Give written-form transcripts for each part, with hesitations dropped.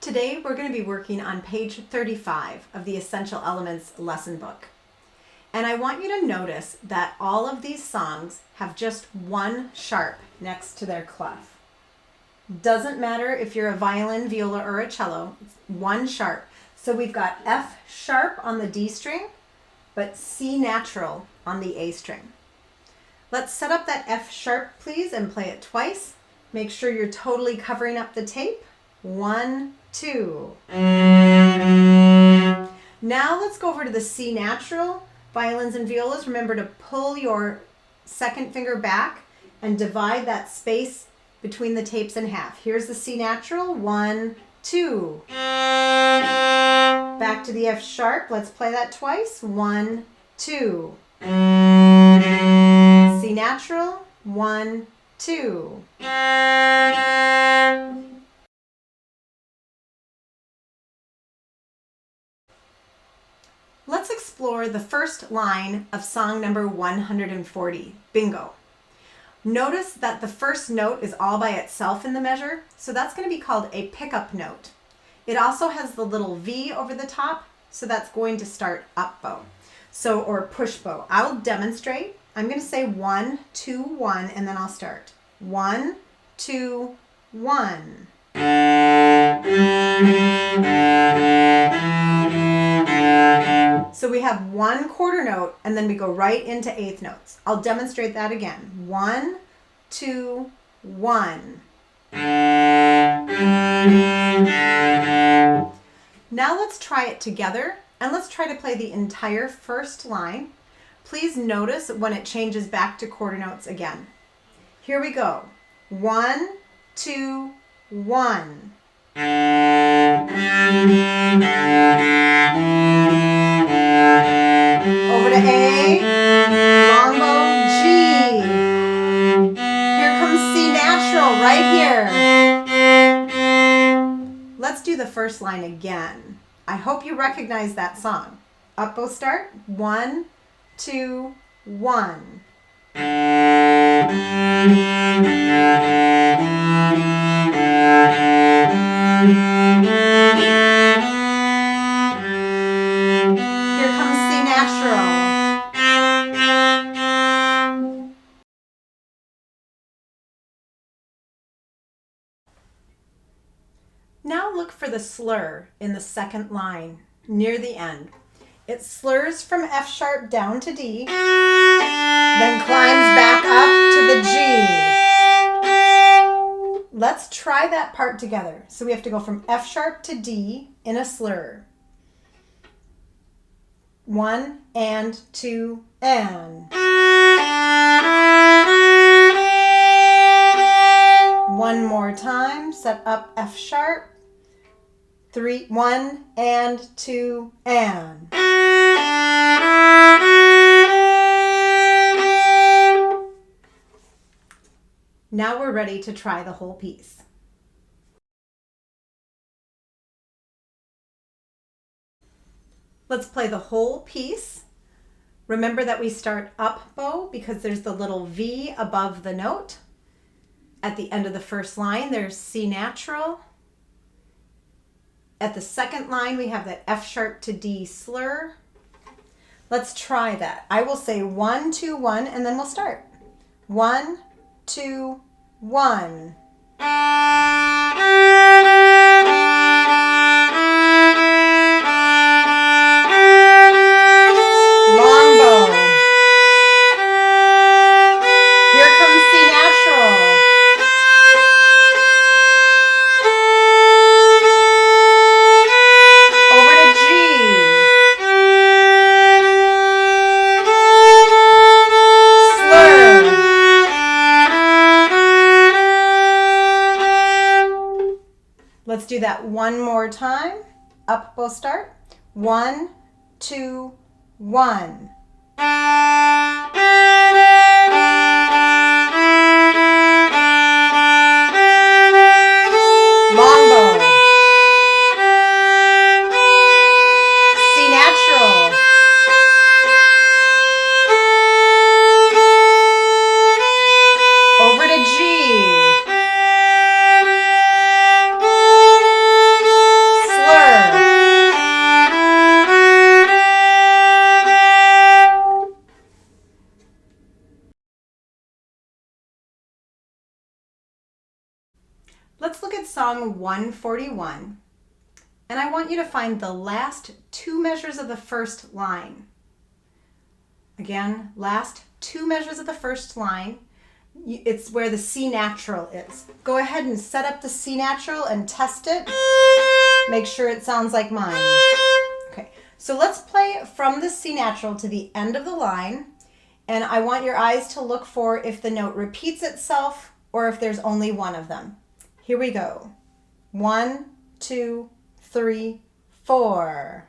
Today we're going to be working on page 35 of the Essential Elements lesson book. And I want you to notice that all of these songs have just one sharp next to their clef. Doesn't matter if you're a violin, viola, or a cello, it's one sharp. So we've got F sharp on the D string, but C natural on the A string. Let's set up that F sharp, please, and play it twice. Make sure you're totally covering up the tape. 1, 2. Now let's go over to the C natural. Violins and violas, remember to pull your second finger back and divide that space between the tapes in half. Here's the C natural. 1, 2. Back to the F sharp. Let's play that twice. 1, 2. C natural. 1, 2. Let's explore the first line of song number 140, Bingo. Notice that the first note is all by itself in the measure, so that's going to be called a pickup note. It also has the little V over the top, so that's going to start up bow. Or push bow. I'll demonstrate. I'm going to say 1, 2, 1, and then I'll start. 1, 2, 1. So we have one quarter note and then we go right into eighth notes. I'll demonstrate that again. 1, 2, 1. Now let's try it together and let's try to play the entire first line. Please notice when it changes back to quarter notes again. Here we go. 1, 2, 1. Over to A, long bow, G. Here comes C natural right here. Let's do the first line again. I hope you recognize that song. Up bow start, 1, 2, 1. Now look for the slur in the second line, near the end. It slurs from F sharp down to D, then climbs back up to the G. Let's try that part together. So we have to go from F sharp to D in a slur. 1 and 2 and. 1 more time, set up F sharp. 3, 1 and 2 and. Now we're ready to try the whole piece. Let's play the whole piece. Remember that we start up bow because there's the little V above the note. At the end of the first line, there's C natural. At the second line, we have that F sharp to D slur. Let's try that. I will say 1, 2, 1, and then we'll start. 1, 2, 1. Long bow. Here comes C natural. Let's do that one more time. Up bow start. 1, 2, 1. Long bow. C natural. Over to G. Let's look at song 141. And I want you to find the last two measures of the first line. Again, last two measures of the first line. It's where the C natural is. Go ahead and set up the C natural and test it. Make sure it sounds like mine. Okay, so let's play from the C natural to the end of the line. And I want your eyes to look for if the note repeats itself or if there's only one of them. Here we go. 1, 2, 3, 4.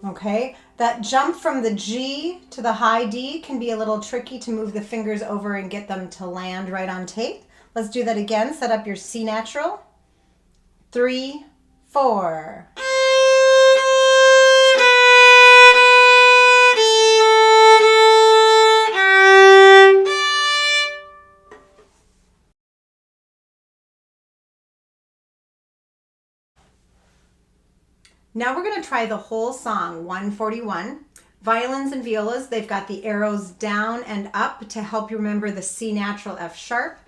Okay, that jump from the G to the high D can be a little tricky to move the fingers over and get them to land right on tape. Let's do that again. Set up your C natural. 3, 4. Now we're going to try the whole song, 141. Violins and violas, they've got the arrows down and up to help you remember the C natural, F sharp.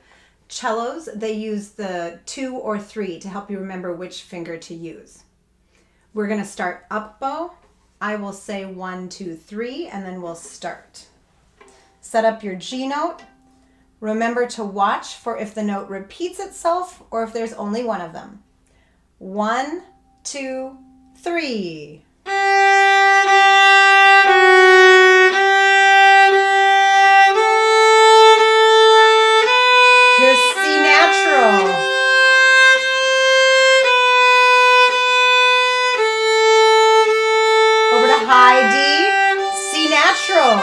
Cellos, they use the 2 or 3 to help you remember which finger to use. We're going to start up bow. I will say 1, 2, 3, and then we'll start. Set up your G note. Remember to watch for if the note repeats itself or if there's only one of them. 1, 2, 3. Here's C natural. Over to high D, C natural.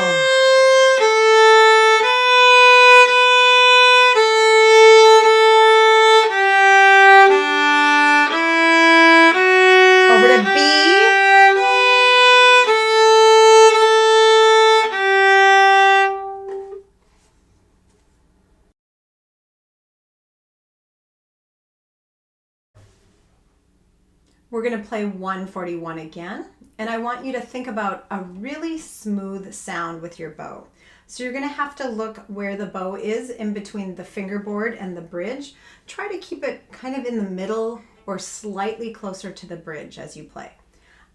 We're going to play 141 again, and I want you to think about a really smooth sound with your bow. So you're going to have to look where the bow is in between the fingerboard and the bridge. Try to keep it kind of in the middle or slightly closer to the bridge as you play.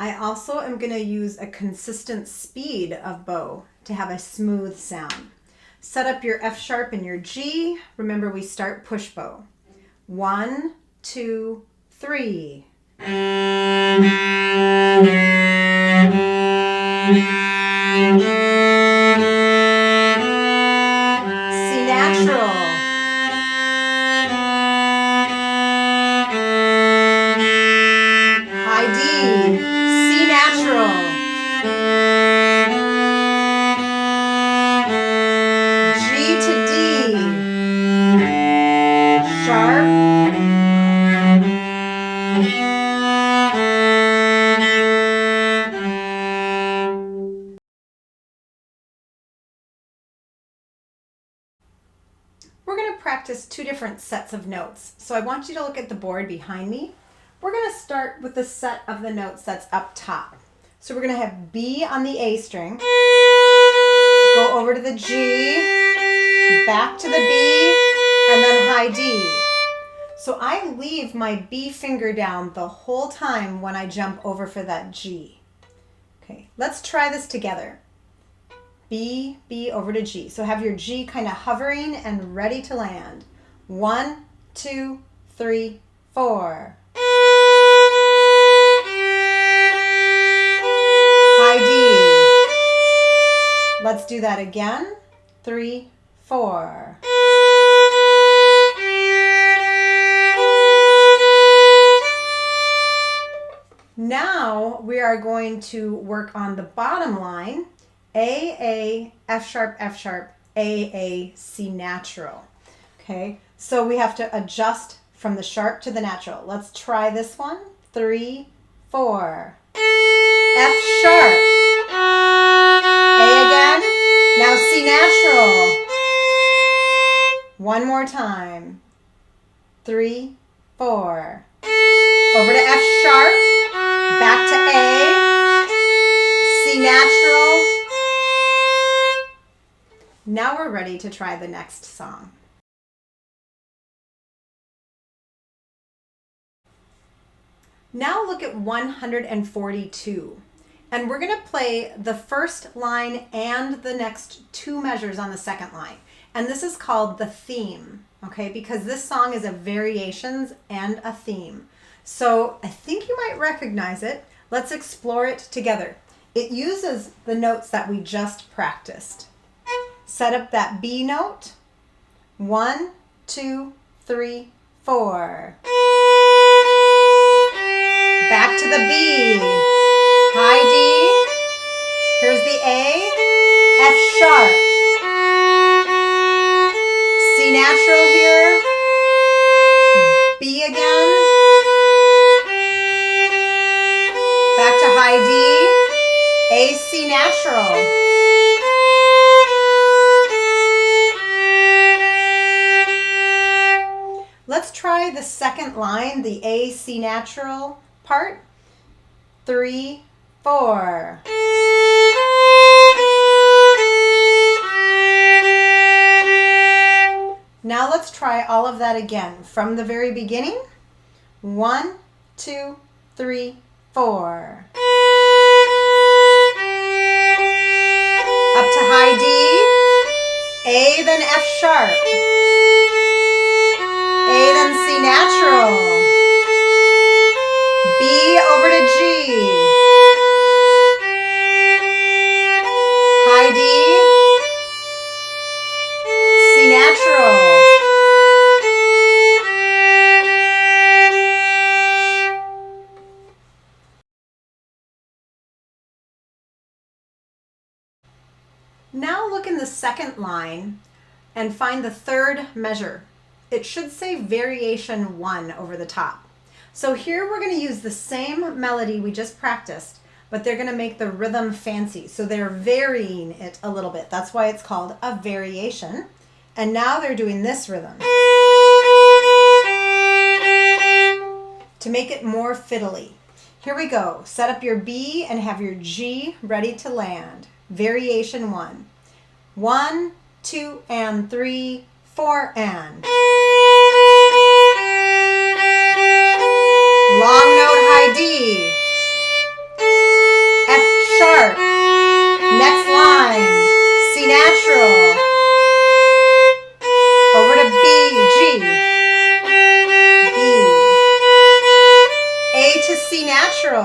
I also am going to use a consistent speed of bow to have a smooth sound. Set up your F sharp and your G. Remember, we start push bow. 1, 2, 3. C natural. High D. C natural. G to D. Sharp. We're going to practice two different sets of notes. So I want you to look at the board behind me. We're going to start with the set of the notes that's up top. So we're going to have B on the A string, go over to the G, back to the B, and then high D. So I leave my B finger down the whole time when I jump over for that G. Okay, let's try this together. B, B over to G. So have your G kind of hovering and ready to land. 1, 2, 3, 4. High D. Let's do that again. 3, 4. Now we are going to work on the bottom line. A, F sharp, A, C natural. Okay, so we have to adjust from the sharp to the natural. Let's try this one. 3, 4. F sharp. A again. Now C natural. One more time. 3, 4. Over to F sharp. Back to A. C natural. we're ready to try the next song. Now look at 142. And we're going to play the first line and the next two measures on the second line. And this is called the theme, okay? Because this song is a variations and a theme. So I think you might recognize it. Let's explore it together. It uses the notes that we just practiced. Set up that B note. 1, 2, 3, 4. Back to the B. High D. Here's the A. F sharp. C natural here. B again. Back to high D. A, C natural. Let's try the second line, the A, C natural part. 3, 4. Now let's try all of that again from the very beginning. 1, 2, 3, 4. Up to high D, A, then F sharp, A, then C natural, B over to G, high D, C natural, Now look in the second line and find the third measure. It should say variation 1 over the top. So here we're going to use the same melody we just practiced, but they're going to make the rhythm fancy. So they're varying it a little bit. That's why it's called a variation. And now they're doing this rhythm to make it more fiddly. Here we go. Set up your B and have your G ready to land. Variation 1. 1, 2, and 3, 4, and. Long note high D. F sharp. Next line. C natural. Over to B, G. B. A to C natural.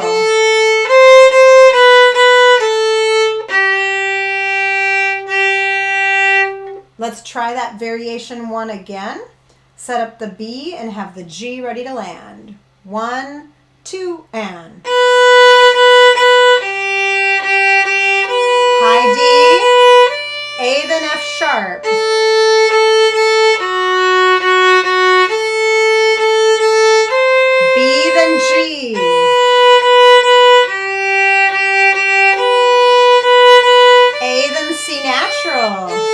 Let's try that variation 1 again. Set up the B and have the G ready to land. 1, 2, and. High D, A then F sharp. B then G. A then C natural.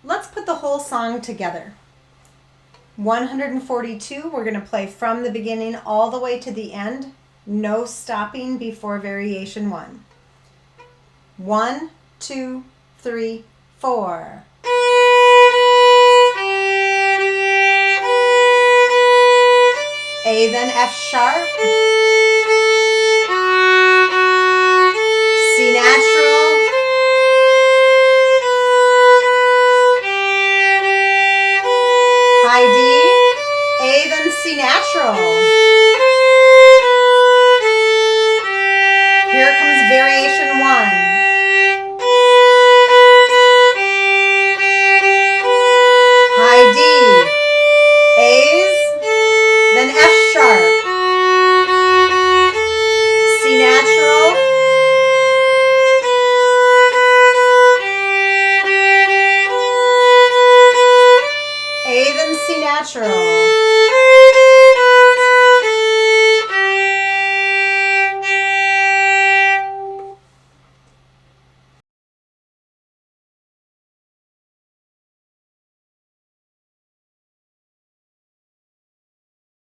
Let's put the whole song together. 142, we're going to play from the beginning all the way to the end. No stopping before variation 1. 1, 2, 3, 4. A then F sharp. C natural. High D, A then C natural. Here comes variation 1. High D, A's, then F sharp. C natural. A then C natural.